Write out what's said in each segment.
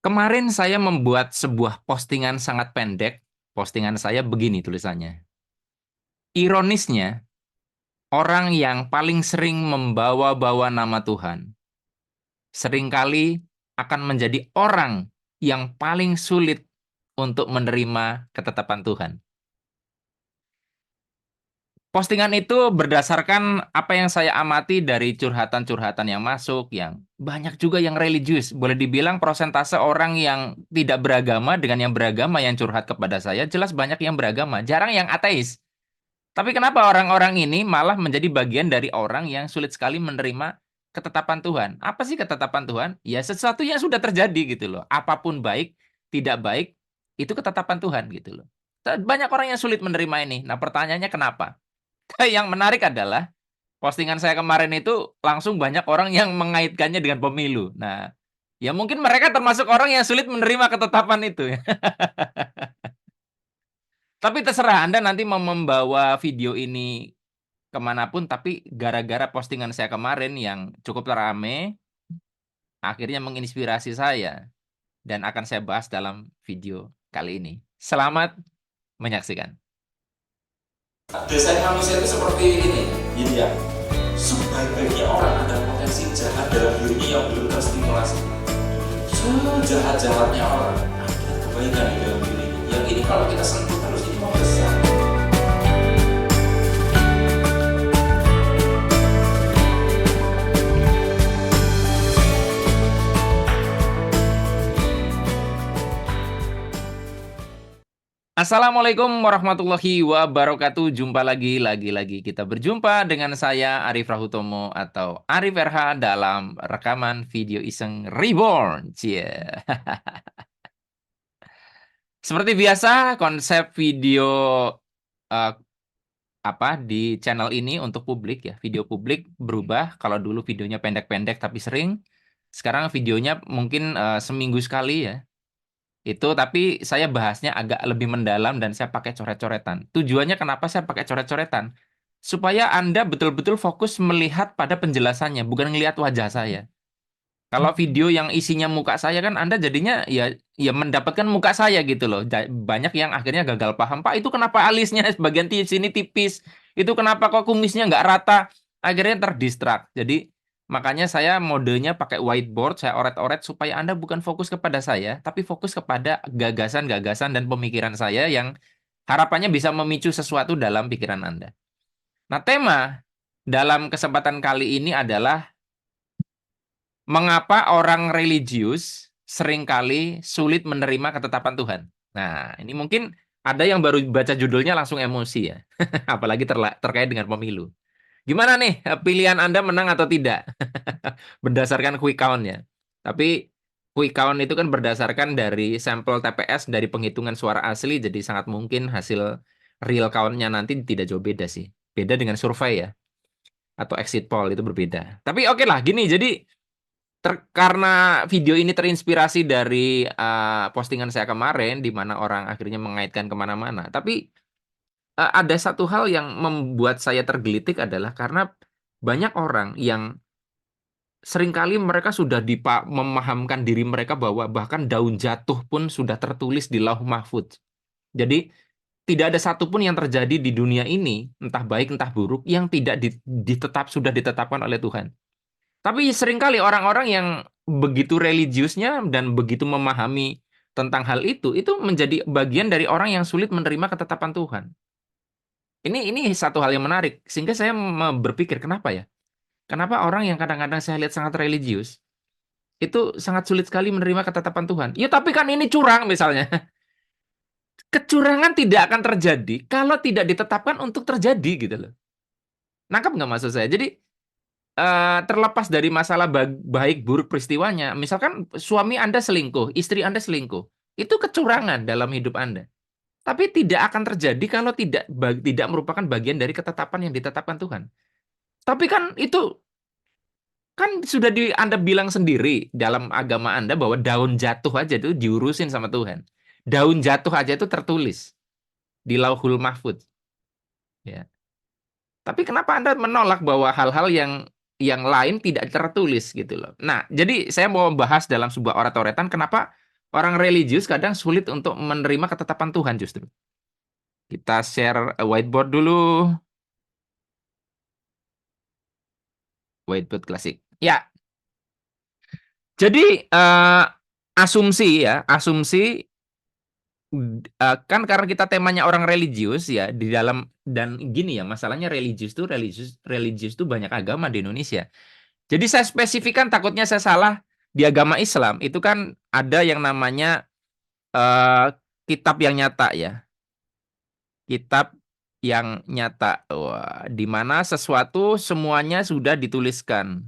Kemarin saya membuat sebuah postingan sangat pendek. Postingan saya begini tulisannya. Ironisnya, orang yang paling sering membawa-bawa nama Tuhan, seringkali akan menjadi orang yang paling sulit untuk menerima ketetapan Tuhan. Postingan itu berdasarkan apa yang saya amati dari curhatan-curhatan yang masuk, yang banyak juga yang religius. Boleh dibilang prosentase orang yang tidak beragama dengan yang beragama yang curhat kepada saya, jelas banyak yang beragama, jarang yang ateis. Tapi kenapa orang-orang ini malah menjadi bagian dari orang yang sulit sekali menerima ketetapan Tuhan? Apa sih ketetapan Tuhan? Ya sesuatu yang sudah terjadi gitu loh. Apapun baik, tidak baik, itu ketetapan Tuhan gitu loh. Banyak orang yang sulit menerima ini. Nah pertanyaannya kenapa? Yang menarik adalah postingan saya kemarin itu langsung banyak orang yang mengaitkannya dengan pemilu. Nah, ya mungkin mereka termasuk orang yang sulit menerima ketetapan itu ya. Tapi terserah Anda nanti mau membawa video ini kemanapun, tapi gara-gara postingan saya kemarin yang cukup rame, akhirnya menginspirasi saya dan akan saya bahas dalam video kali ini. Selamat menyaksikan. Desain manusia itu seperti ini, ini ya. Sebaik-baiknya orang ada potensi jahat dalam dirinya yang belum terstimulasi. Sejahat-jahatnya orang ada kebaikan di dalam dirinya. Yang ini kalau kita sentuh terus ini mau besar. Assalamualaikum warahmatullahi wabarakatuh. Jumpa lagi kita berjumpa dengan saya Arif Rahutomo atau Arif RH dalam rekaman video iseng Reborn. Cie. Seperti biasa, konsep video eh, di channel ini untuk publik ya, video publik berubah. Kalau dulu videonya pendek-pendek tapi sering, sekarang videonya mungkin seminggu sekali ya. Itu tapi saya bahasnya agak lebih mendalam dan saya pakai coret-coretan. Tujuannya kenapa saya pakai coret-coretan? Supaya Anda betul-betul fokus melihat pada penjelasannya, bukan ngelihat wajah saya. Kalau video yang isinya muka saya kan Anda jadinya ya mendapatkan muka saya gitu loh. Banyak yang akhirnya gagal paham. Pak, itu kenapa alisnya bagian sini tipis? Itu kenapa kok kumisnya nggak rata? Akhirnya terdistrak. Jadi makanya saya modenya pakai whiteboard, saya oret-oret supaya Anda bukan fokus kepada saya, tapi fokus kepada gagasan-gagasan dan pemikiran saya yang harapannya bisa memicu sesuatu dalam pikiran Anda. Nah, tema dalam kesempatan kali ini adalah mengapa orang religius seringkali sulit menerima ketetapan Tuhan. Nah, ini mungkin ada yang baru baca judulnya langsung emosi ya. Apalagi terkait dengan pemilu. Gimana nih pilihan Anda menang atau tidak? Berdasarkan quick count-nya. Tapi quick count itu kan berdasarkan dari sampel TPS dari penghitungan suara asli, jadi sangat mungkin hasil real count-nya nanti tidak jauh beda sih. Beda dengan survei ya. Atau exit poll itu berbeda. Tapi oke lah, gini. Jadi karena video ini terinspirasi dari postingan saya kemarin, di mana orang akhirnya mengaitkan kemana-mana. Tapi ada satu hal yang membuat saya tergelitik adalah karena banyak orang yang seringkali mereka sudah memahamkan diri mereka bahwa bahkan daun jatuh pun sudah tertulis di Lauh Mahfudz. Jadi tidak ada satupun yang terjadi di dunia ini, entah baik entah buruk, yang tidak sudah ditetapkan oleh Tuhan. Tapi seringkali orang-orang yang begitu religiusnya dan begitu memahami tentang hal itu menjadi bagian dari orang yang sulit menerima ketetapan Tuhan. Ini satu hal yang menarik, sehingga saya berpikir kenapa ya? Kenapa orang yang kadang-kadang saya lihat sangat religius, itu sangat sulit sekali menerima ketetapan Tuhan. Ya tapi kan ini curang misalnya. Kecurangan tidak akan terjadi kalau tidak ditetapkan untuk terjadi gitu loh. Nangkap nggak maksud saya? Jadi terlepas dari masalah baik buruk peristiwanya, misalkan suami Anda selingkuh, istri Anda selingkuh, itu kecurangan dalam hidup Anda. Tapi tidak akan terjadi kalau tidak merupakan bagian dari ketetapan yang ditetapkan Tuhan. Tapi kan itu kan sudah Anda bilang sendiri dalam agama Anda bahwa daun jatuh aja itu diurusin sama Tuhan. Daun jatuh aja itu tertulis di Lauhul Mahfudz. Ya. Tapi kenapa Anda menolak bahwa hal-hal yang lain tidak tertulis gitu loh. Nah, jadi saya mau membahas dalam sebuah oratoretan kenapa Orang religius kadang sulit untuk menerima ketetapan Tuhan justru. Kita share whiteboard dulu. Whiteboard klasik. Ya, jadi asumsi ya, asumsi kan karena kita temanya orang religius ya di dalam, dan gini ya, masalahnya religius tuh banyak agama di Indonesia. Jadi saya spesifikkan, takutnya saya salah. Di agama Islam itu kan ada yang namanya eh, kitab yang nyata ya. Kitab yang nyata. Wah, di mana sesuatu semuanya sudah dituliskan.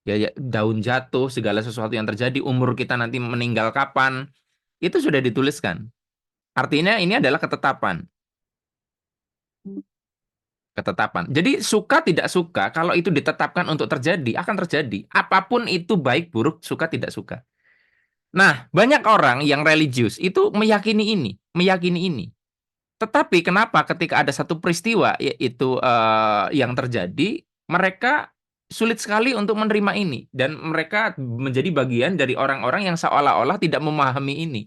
Ya, ya, daun jatuh, segala sesuatu yang terjadi, umur kita nanti meninggal kapan, itu sudah dituliskan. Artinya ini adalah ketetapan. Ketetapan. Jadi suka tidak suka, kalau itu ditetapkan untuk terjadi, akan terjadi. Apapun itu, baik buruk, suka tidak suka. Nah, banyak orang yang religius itu meyakini ini, meyakini ini. Tetapi kenapa ketika ada satu peristiwa yaitu yang terjadi, mereka sulit sekali untuk menerima ini, dan mereka menjadi bagian dari orang-orang yang seolah-olah tidak memahami ini.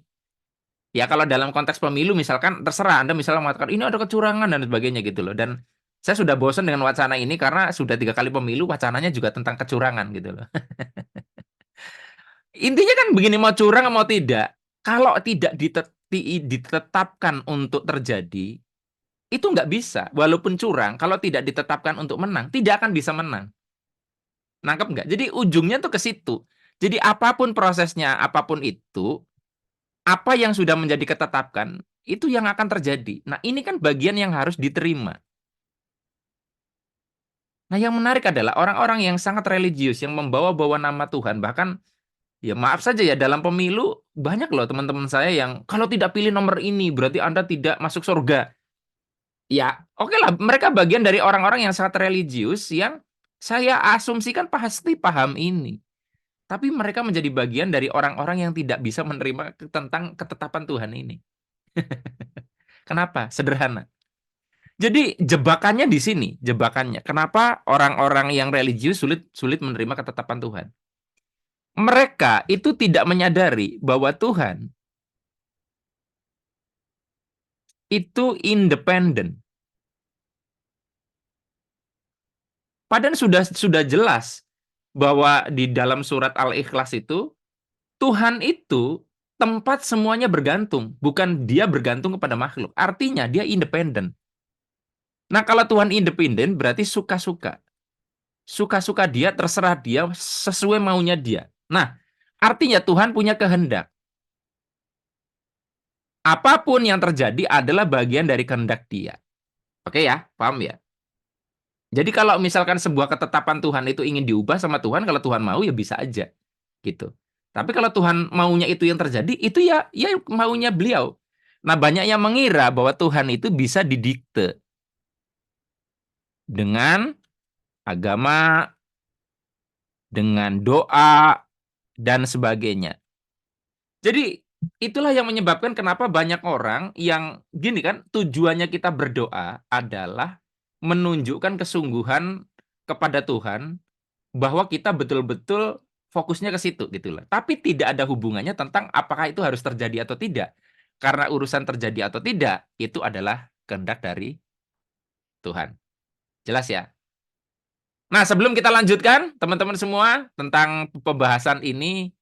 Ya kalau dalam konteks pemilu misalkan, terserah Anda misalnya mengatakan ini ada kecurangan dan sebagainya gitu loh. Dan saya sudah bosan dengan wacana ini karena sudah 3 kali pemilu wacananya juga tentang kecurangan gitu loh. Intinya kan begini, mau curang mau tidak, kalau tidak ditetapkan untuk terjadi, itu nggak bisa. Walaupun curang, kalau tidak ditetapkan untuk menang, tidak akan bisa menang. Nangkep nggak? Jadi ujungnya tuh ke situ. Jadi apapun prosesnya, apapun itu, apa yang sudah menjadi ketetapkan, itu yang akan terjadi. Nah, ini kan bagian yang harus diterima. Nah, yang menarik adalah orang-orang yang sangat religius, yang membawa-bawa nama Tuhan, bahkan ya maaf saja ya, dalam pemilu banyak loh teman-teman saya yang kalau tidak pilih nomor ini berarti Anda tidak masuk surga. Ya, oke lah, mereka bagian dari orang-orang yang sangat religius yang saya asumsikan pasti paham ini. Tapi mereka menjadi bagian dari orang-orang yang tidak bisa menerima tentang ketetapan Tuhan ini. Kenapa? Sederhana. Jadi jebakannya di sini, jebakannya. Kenapa orang-orang yang religius sulit sulit menerima ketetapan Tuhan? Mereka itu tidak menyadari bahwa Tuhan itu independen. Padahal sudah jelas bahwa di dalam surat Al-Ikhlas itu Tuhan itu tempat semuanya bergantung, bukan dia bergantung kepada makhluk. Artinya dia independen. Nah, kalau Tuhan independen berarti suka-suka. Suka-suka dia, terserah dia, sesuai maunya dia. Nah, artinya Tuhan punya kehendak. Apapun yang terjadi adalah bagian dari kehendak dia. Oke ya, paham ya? Jadi kalau misalkan sebuah ketetapan Tuhan itu ingin diubah sama Tuhan, kalau Tuhan mau ya bisa aja gitu. Tapi kalau Tuhan maunya itu yang terjadi, itu ya maunya beliau. Nah, banyak yang mengira bahwa Tuhan itu bisa didikte dengan agama, dengan doa, dan sebagainya. Jadi itulah yang menyebabkan kenapa banyak orang yang gini kan, tujuannya kita berdoa adalah menunjukkan kesungguhan kepada Tuhan bahwa kita betul-betul fokusnya ke situ gitu loh. Tapi tidak ada hubungannya tentang apakah itu harus terjadi atau tidak. Karena urusan terjadi atau tidak itu adalah kehendak dari Tuhan. Jelas ya? Nah, sebelum kita lanjutkan, teman-teman semua, tentang pembahasan ini,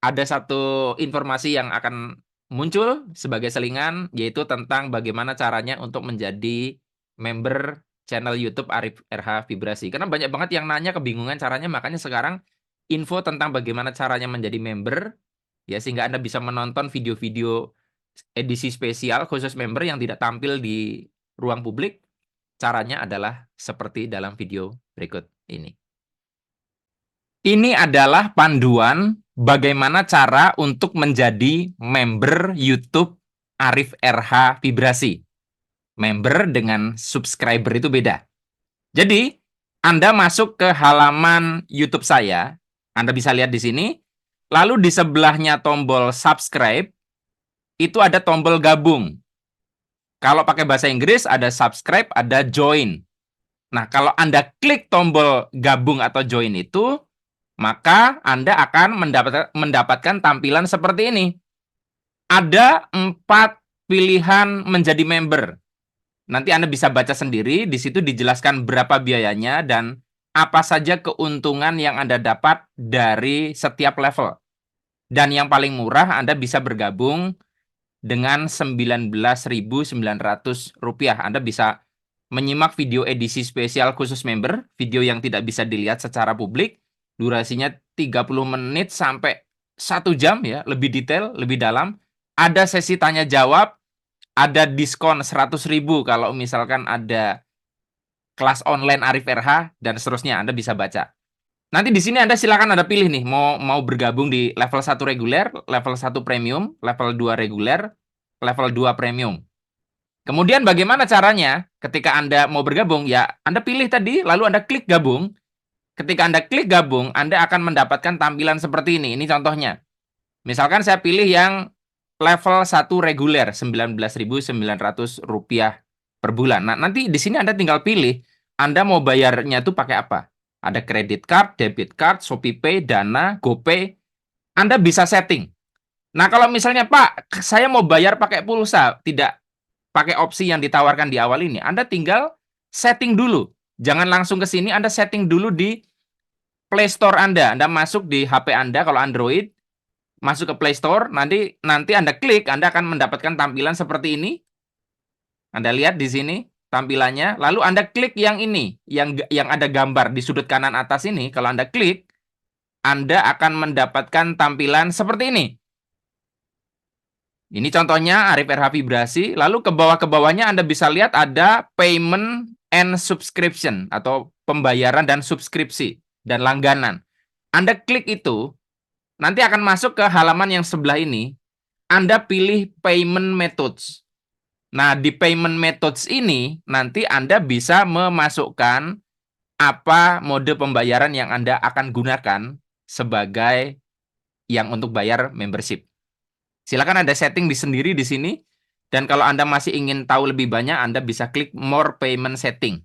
ada satu informasi yang akan muncul sebagai selingan, yaitu tentang bagaimana caranya untuk menjadi member channel YouTube Arif RH Vibrasi. Karena banyak banget yang nanya, kebingungan caranya, makanya sekarang info tentang bagaimana caranya menjadi member, ya sehingga Anda bisa menonton video-video edisi spesial khusus member yang tidak tampil di ruang publik. Caranya adalah seperti dalam video berikut ini. Ini adalah panduan bagaimana cara untuk menjadi member YouTube Arif RH Vibrasi. Member dengan subscriber itu beda. Jadi, Anda masuk ke halaman YouTube saya, Anda bisa lihat di sini, lalu di sebelahnya tombol subscribe, itu ada tombol gabung. Kalau pakai bahasa Inggris, ada subscribe, ada join. Nah, kalau Anda klik tombol gabung atau join itu, maka Anda akan mendapatkan tampilan seperti ini. Ada 4 pilihan menjadi member. Nanti Anda bisa baca sendiri, di situ dijelaskan berapa biayanya dan apa saja keuntungan yang Anda dapat dari setiap level. Dan yang paling murah Anda bisa bergabung dengan Rp19.900. Anda bisa menyimak video edisi spesial khusus member, video yang tidak bisa dilihat secara publik, durasinya 30 menit sampai 1 jam ya, lebih detail, lebih dalam. Ada sesi tanya jawab, ada diskon 100.000 kalau misalkan ada kelas online Arif RH dan seterusnya. Anda bisa baca. Nanti di sini Anda silakan Anda pilih nih, mau bergabung di level 1 reguler, level 1 premium, level 2 reguler, level 2 premium. Kemudian bagaimana caranya ketika Anda mau bergabung? Ya, Anda pilih tadi, lalu Anda klik gabung. Ketika Anda klik gabung, Anda akan mendapatkan tampilan seperti ini. Ini contohnya. Misalkan saya pilih yang level 1 reguler, Rp19.900 per bulan. Nah, nanti di sini Anda tinggal pilih, Anda mau bayarnya itu pakai apa? Ada kredit card, debit card, ShopeePay, Dana, GoPay. Anda bisa setting. Nah, kalau misalnya, Pak, saya mau bayar pakai pulsa, tidak pakai opsi yang ditawarkan di awal ini, Anda tinggal setting dulu. Jangan langsung ke sini, Anda setting dulu di Play Store Anda. Anda masuk di HP Anda kalau Android, masuk ke Play Store, nanti Anda klik, Anda akan mendapatkan tampilan seperti ini. Anda lihat di sini tampilannya, lalu Anda klik yang ini, yang ada gambar di sudut kanan atas ini. Kalau Anda klik, Anda akan mendapatkan tampilan seperti ini. Ini contohnya Arif RH Vibrasi. Lalu ke bawahnya Anda bisa lihat ada payment and subscription atau pembayaran dan subskripsi dan langganan. Anda klik itu, nanti akan masuk ke halaman yang sebelah ini. Anda pilih payment methods. Nah, di payment methods ini nanti Anda bisa memasukkan apa mode pembayaran yang Anda akan gunakan sebagai yang untuk bayar membership. Silakan Anda setting sendiri di sini. Dan kalau Anda masih ingin tahu lebih banyak, Anda bisa klik More Payment Setting.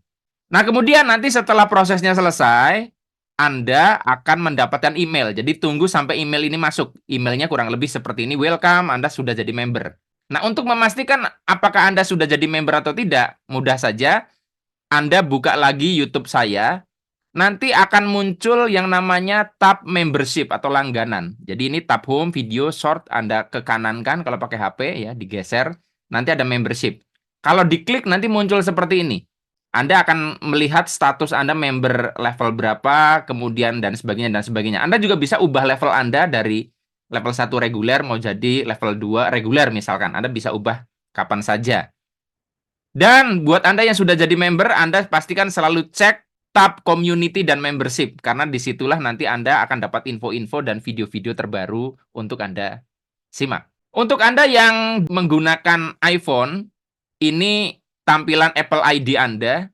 Nah, kemudian nanti setelah prosesnya selesai, Anda akan mendapatkan email. Jadi tunggu sampai email ini masuk. Emailnya kurang lebih seperti ini. Welcome, Anda sudah jadi member. Nah, untuk memastikan apakah Anda sudah jadi member atau tidak, mudah saja. Anda buka lagi YouTube saya. Nanti akan muncul yang namanya tab membership atau langganan. Jadi ini tab home, video, short, Anda ke kanan kan kalau pakai HP ya, digeser. Nanti ada membership. Kalau diklik nanti muncul seperti ini. Anda akan melihat status Anda member level berapa, kemudian dan sebagainya dan sebagainya. Anda juga bisa ubah level Anda dari level 1 reguler mau jadi level 2 reguler misalkan. Anda bisa ubah kapan saja. Dan buat Anda yang sudah jadi member, Anda pastikan selalu cek tab community dan membership, karena disitulah nanti Anda akan dapat info-info dan video-video terbaru untuk Anda simak. Untuk Anda yang menggunakan iPhone, ini tampilan Apple ID Anda.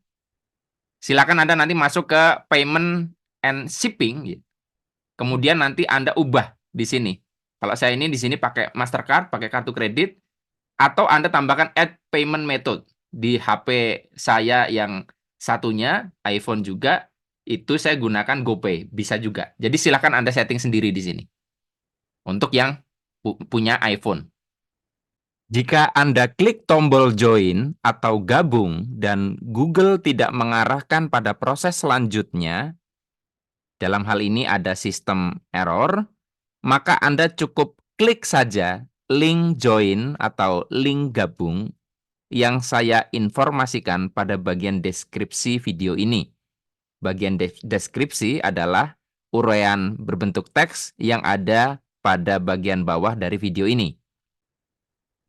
Silakan Anda nanti masuk ke payment and shipping, kemudian nanti Anda ubah di sini. Kalau saya ini di sini pakai Mastercard, pakai kartu kredit, atau Anda tambahkan add payment method di HP saya yang satunya, iPhone juga, itu saya gunakan GoPay, bisa juga. Jadi silakan Anda setting sendiri di sini. Untuk yang punya iPhone. Jika Anda klik tombol join atau gabung dan Google tidak mengarahkan pada proses selanjutnya, dalam hal ini ada sistem error, maka Anda cukup klik saja link join atau link gabung yang saya informasikan pada bagian deskripsi video ini. Bagian deskripsi adalah uraian berbentuk teks yang ada pada bagian bawah dari video ini.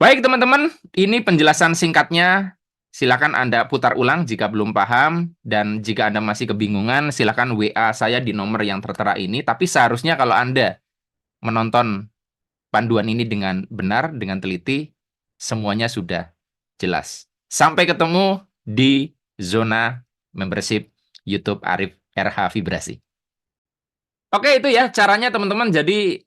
Baik teman-teman, ini penjelasan singkatnya. Silakan Anda putar ulang jika belum paham, dan jika Anda masih kebingungan, silakan WA saya di nomor yang tertera ini. Tapi seharusnya kalau Anda menonton panduan ini dengan benar, dengan teliti, semuanya sudah jelas. Sampai ketemu di zona membership YouTube Arif RH Vibrasi. Oke, itu ya caranya teman-teman. Jadi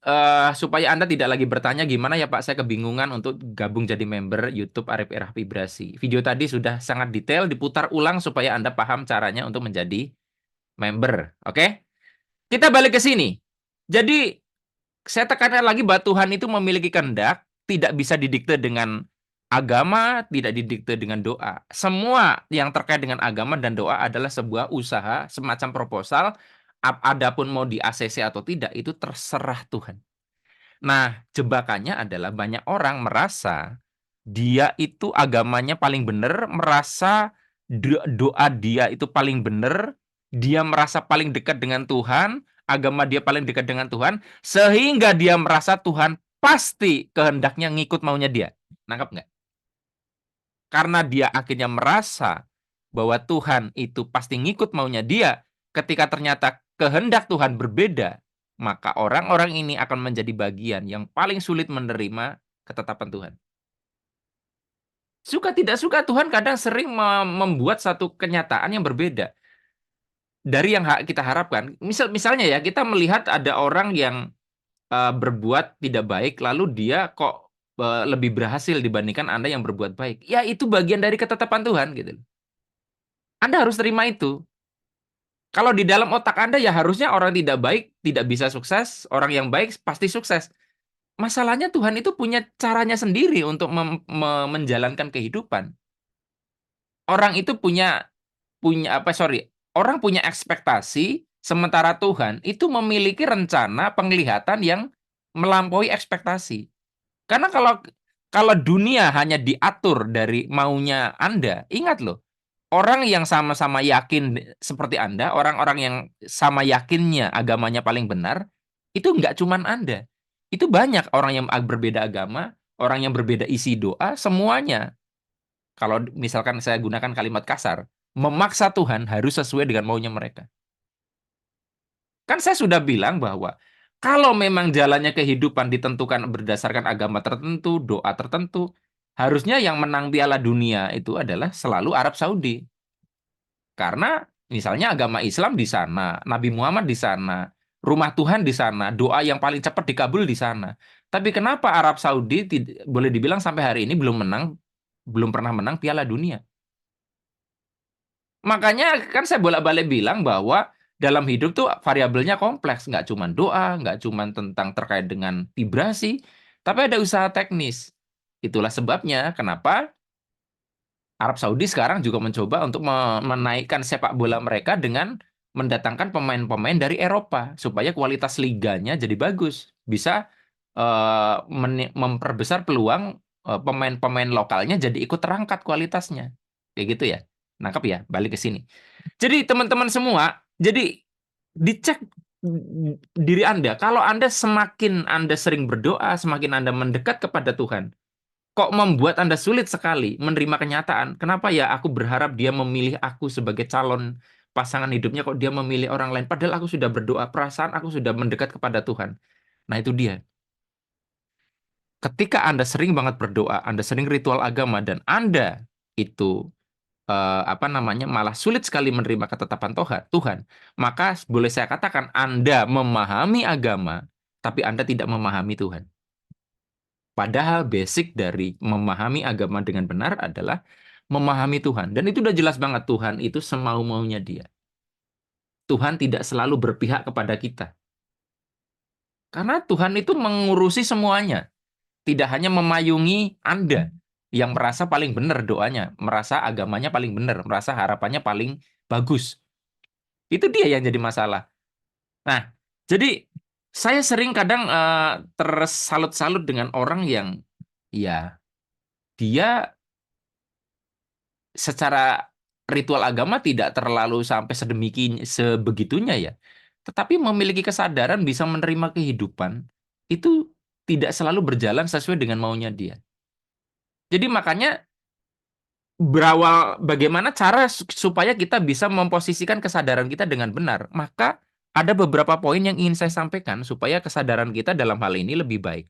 supaya Anda tidak lagi bertanya gimana ya Pak, saya kebingungan untuk gabung jadi member YouTube Arif RH Vibrasi. Video tadi sudah sangat detail, diputar ulang supaya Anda paham caranya untuk menjadi member. Oke? Kita balik ke sini. Jadi saya tekankan lagi bahwa Tuhan itu memiliki kehendak, tidak bisa didikte dengan agama, tidak didikte dengan doa. Semua yang terkait dengan agama dan doa adalah sebuah usaha, semacam proposal. Adapun mau di ACC atau tidak, itu terserah Tuhan. Nah, jebakannya adalah banyak orang merasa dia itu agamanya paling benar, merasa doa dia itu paling benar, dia merasa paling dekat dengan Tuhan, agama dia paling dekat dengan Tuhan, sehingga dia merasa Tuhan pasti kehendaknya ngikut maunya dia. Nangkap nggak? Karena dia akhirnya merasa bahwa Tuhan itu pasti ngikut maunya dia, ketika ternyata kehendak Tuhan berbeda, maka orang-orang ini akan menjadi bagian yang paling sulit menerima ketetapan Tuhan. Suka tidak suka, Tuhan kadang sering membuat satu kenyataan yang berbeda dari yang kita harapkan. Misalnya ya, kita melihat ada orang yang berbuat tidak baik, lalu dia kok lebih berhasil dibandingkan Anda yang berbuat baik. Ya, itu bagian dari ketetapan Tuhan gitu. Anda harus terima itu. Kalau di dalam otak Anda ya harusnya orang tidak baik tidak bisa sukses, orang yang baik pasti sukses. Masalahnya Tuhan itu punya caranya sendiri untuk menjalankan kehidupan. Orang itu orang punya ekspektasi, sementara Tuhan itu memiliki rencana penglihatan yang melampaui ekspektasi. Karena kalau dunia hanya diatur dari maunya Anda, ingat loh, orang yang sama-sama yakin seperti Anda, orang-orang yang sama yakinnya agamanya paling benar, itu nggak cuman Anda. Itu banyak orang yang berbeda agama, orang yang berbeda isi doa, semuanya. Kalau misalkan saya gunakan kalimat kasar, memaksa Tuhan harus sesuai dengan maunya mereka. Kan saya sudah bilang bahwa kalau memang jalannya kehidupan ditentukan berdasarkan agama tertentu, doa tertentu, harusnya yang menang Piala Dunia itu adalah selalu Arab Saudi. Karena misalnya agama Islam di sana, Nabi Muhammad di sana, rumah Tuhan di sana, doa yang paling cepat dikabul di sana. Tapi kenapa Arab Saudi boleh dibilang sampai hari ini belum pernah menang Piala Dunia? Makanya kan saya bolak-balik bilang bahwa dalam hidup tuh variabelnya kompleks, nggak cuma doa, nggak cuma tentang terkait dengan vibrasi, tapi ada usaha teknis. Itulah sebabnya kenapa Arab Saudi sekarang juga mencoba untuk menaikkan sepak bola mereka dengan mendatangkan pemain-pemain dari Eropa supaya kualitas liganya jadi bagus, bisa memperbesar peluang pemain-pemain lokalnya jadi ikut terangkat kualitasnya, kayak gitu ya. Nangkep ya, balik ke sini. Jadi teman-teman semua, jadi dicek diri Anda. Kalau Anda sering berdoa, semakin Anda mendekat kepada Tuhan, kok membuat Anda sulit sekali menerima kenyataan. Kenapa ya aku berharap dia memilih aku sebagai calon pasangan hidupnya, kok dia memilih orang lain. Padahal aku sudah berdoa, perasaan aku sudah mendekat kepada Tuhan. Nah itu dia. Ketika Anda sering banget berdoa, Anda sering ritual agama, dan Anda itu malah sulit sekali menerima ketetapan Tuhan, maka boleh saya katakan Anda memahami agama, tapi Anda tidak memahami Tuhan. Padahal basic dari memahami agama dengan benar adalah memahami Tuhan. Dan itu udah jelas banget, Tuhan itu semau-maunya dia. Tuhan tidak selalu berpihak kepada kita. Karena Tuhan itu mengurusi semuanya. Tidak hanya memayungi Anda yang merasa paling benar doanya, merasa agamanya paling benar, merasa harapannya paling bagus. Itu dia yang jadi masalah. Nah, jadi saya sering kadang tersalut-salut dengan orang yang ya dia secara ritual agama tidak terlalu sampai sebegitunya ya. Tetapi memiliki kesadaran bisa menerima kehidupan itu tidak selalu berjalan sesuai dengan maunya dia. Jadi makanya berawal bagaimana cara supaya kita bisa memposisikan kesadaran kita dengan benar. Maka ada beberapa poin yang ingin saya sampaikan supaya kesadaran kita dalam hal ini lebih baik.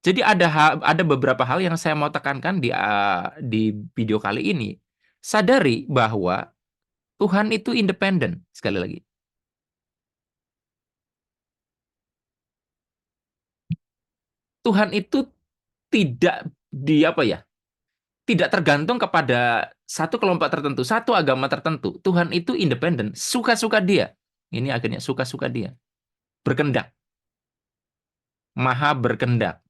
Jadi ada beberapa hal yang saya mau tekankan di video kali ini. Sadari bahwa Tuhan itu independen, sekali lagi. Tuhan itu tidak tidak tergantung kepada satu kelompok tertentu, satu agama tertentu. Tuhan itu independen, suka-suka dia. Ini akhirnya suka-suka dia. Berkendak. Maha berkendak.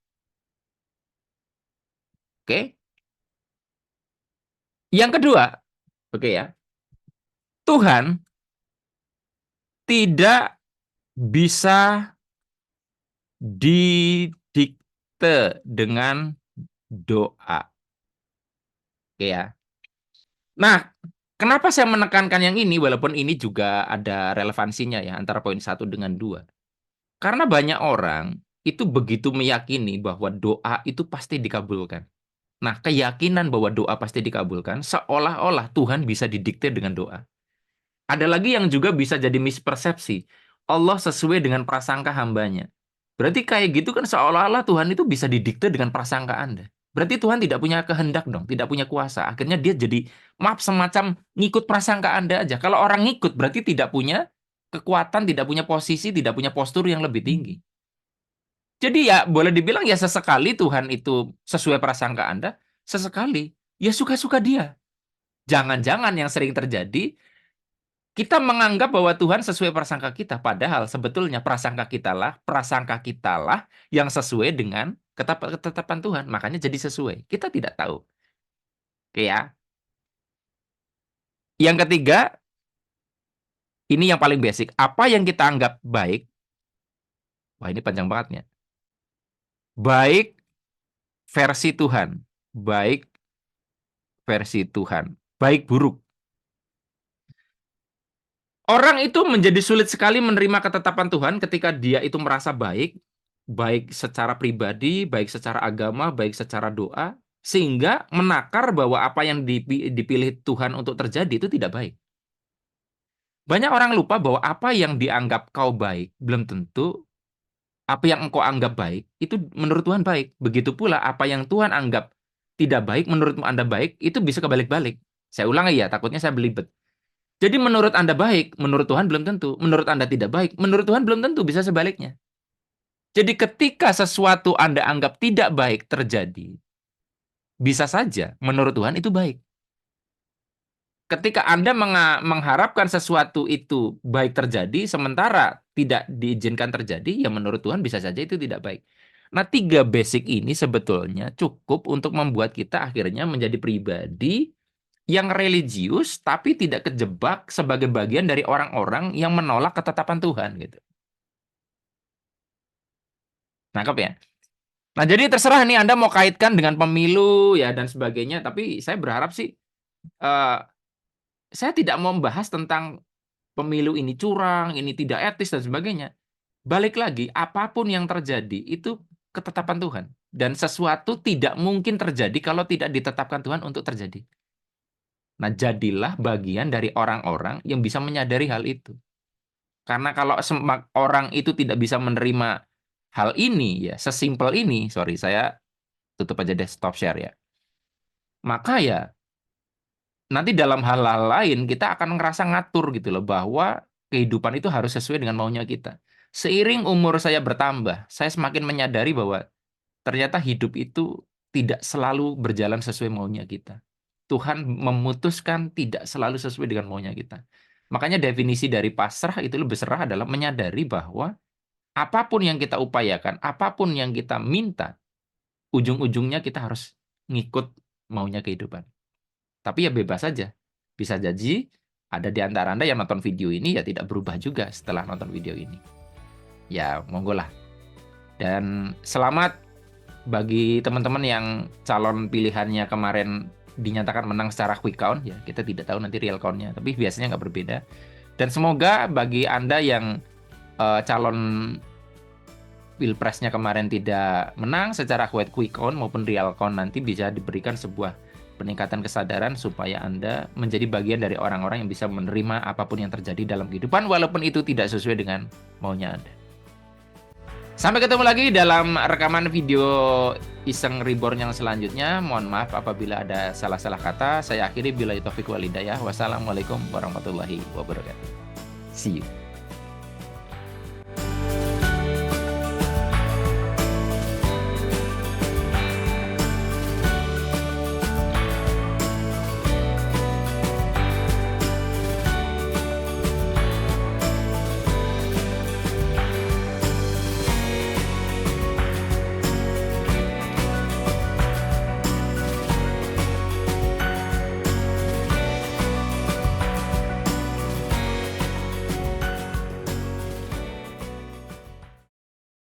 Oke. Yang kedua, oke ya. Tuhan tidak bisa didikte dengan doa. Oke ya. Nah, kenapa saya menekankan yang ini walaupun ini juga ada relevansinya ya antara poin 1 dengan 2. Karena banyak orang itu begitu meyakini bahwa doa itu pasti dikabulkan. Nah, keyakinan bahwa doa pasti dikabulkan seolah-olah Tuhan bisa didikte dengan doa. Ada lagi yang juga bisa jadi mispersepsi. Allah sesuai dengan prasangka hambanya. Berarti kayak gitu kan seolah-olah Tuhan itu bisa didikte dengan prasangka Anda. Berarti Tuhan tidak punya kehendak dong, tidak punya kuasa. Akhirnya dia jadi, maaf, semacam ngikut prasangka Anda aja. Kalau orang ngikut berarti tidak punya kekuatan, tidak punya posisi, tidak punya postur yang lebih tinggi. Jadi ya boleh dibilang ya sesekali Tuhan itu sesuai prasangka Anda, sesekali ya suka-suka dia. Jangan-jangan yang sering terjadi, kita menganggap bahwa Tuhan sesuai prasangka kita, padahal sebetulnya prasangka kitalah yang sesuai dengan ketetapan Tuhan, makanya jadi sesuai. Kita tidak tahu. Oke ya. Yang ketiga, ini yang paling basic. Apa yang kita anggap baik, wah ini panjang banget ya. Baik versi Tuhan, baik versi Tuhan, baik buruk. Orang itu menjadi sulit sekali menerima ketetapan Tuhan ketika dia itu merasa baik, baik secara pribadi, baik secara agama, baik secara doa, sehingga menakar bahwa apa yang dipilih Tuhan untuk terjadi itu tidak baik. Banyak orang lupa bahwa apa yang dianggap kau baik, belum tentu apa yang engkau anggap baik, itu menurut Tuhan baik. Begitu pula apa yang Tuhan anggap tidak baik, menurutmu Anda baik, itu bisa kebalik-balik. Saya ulangi ya, takutnya saya belibet. Jadi menurut Anda baik, menurut Tuhan belum tentu. Menurut Anda tidak baik, menurut Tuhan belum tentu, bisa sebaliknya. Jadi ketika sesuatu Anda anggap tidak baik terjadi, bisa saja menurut Tuhan itu baik. Ketika Anda mengharapkan sesuatu itu baik terjadi, sementara tidak diizinkan terjadi, ya menurut Tuhan bisa saja itu tidak baik. Nah, 3 basic ini sebetulnya cukup untuk membuat kita akhirnya menjadi pribadi yang religius tapi tidak kejebak sebagai bagian dari orang-orang yang menolak ketetapan Tuhan gitu. Nangkep ya? Nah, jadi terserah nih Anda mau kaitkan dengan pemilu ya dan sebagainya, tapi saya berharap sih eh, saya tidak mau membahas tentang pemilu ini curang, ini tidak etis dan sebagainya. Balik lagi, apapun yang terjadi itu ketetapan Tuhan dan sesuatu tidak mungkin terjadi kalau tidak ditetapkan Tuhan untuk terjadi. Nah, jadilah bagian dari orang-orang yang bisa menyadari hal itu. Karena kalau orang itu tidak bisa menerima hal ini, ya sesimpel ini, sorry, saya tutup aja deh, stop share ya. Maka ya, nanti dalam hal-hal lain kita akan ngerasa ngatur gitu loh, bahwa kehidupan itu harus sesuai dengan maunya kita. Seiring umur saya bertambah, saya semakin menyadari bahwa ternyata hidup itu tidak selalu berjalan sesuai maunya kita. Tuhan memutuskan tidak selalu sesuai dengan maunya kita. Makanya definisi dari pasrah itu lebih serah adalah menyadari bahwa apapun yang kita upayakan, apapun yang kita minta, ujung-ujungnya kita harus ngikut maunya kehidupan. Tapi ya bebas saja. Bisa jadi ada di antara Anda yang nonton video ini ya tidak berubah juga setelah nonton video ini. Ya monggo lah. Dan selamat bagi teman-teman yang calon pilihannya kemarin dinyatakan menang secara quick count, ya kita tidak tahu nanti real count-nya, tapi biasanya nggak berbeda. Dan semoga bagi Anda yang calon pilpresnya kemarin tidak menang secara quick count maupun real count, nanti bisa diberikan sebuah peningkatan kesadaran supaya Anda menjadi bagian dari orang-orang yang bisa menerima apapun yang terjadi dalam kehidupan walaupun itu tidak sesuai dengan maunya Anda. Sampai ketemu lagi dalam rekaman video Iseng Reborn yang selanjutnya. Mohon maaf apabila ada salah-salah kata. Saya akhiri billahi taufiq wal hidayah. Wassalamualaikum warahmatullahi wabarakatuh. See you.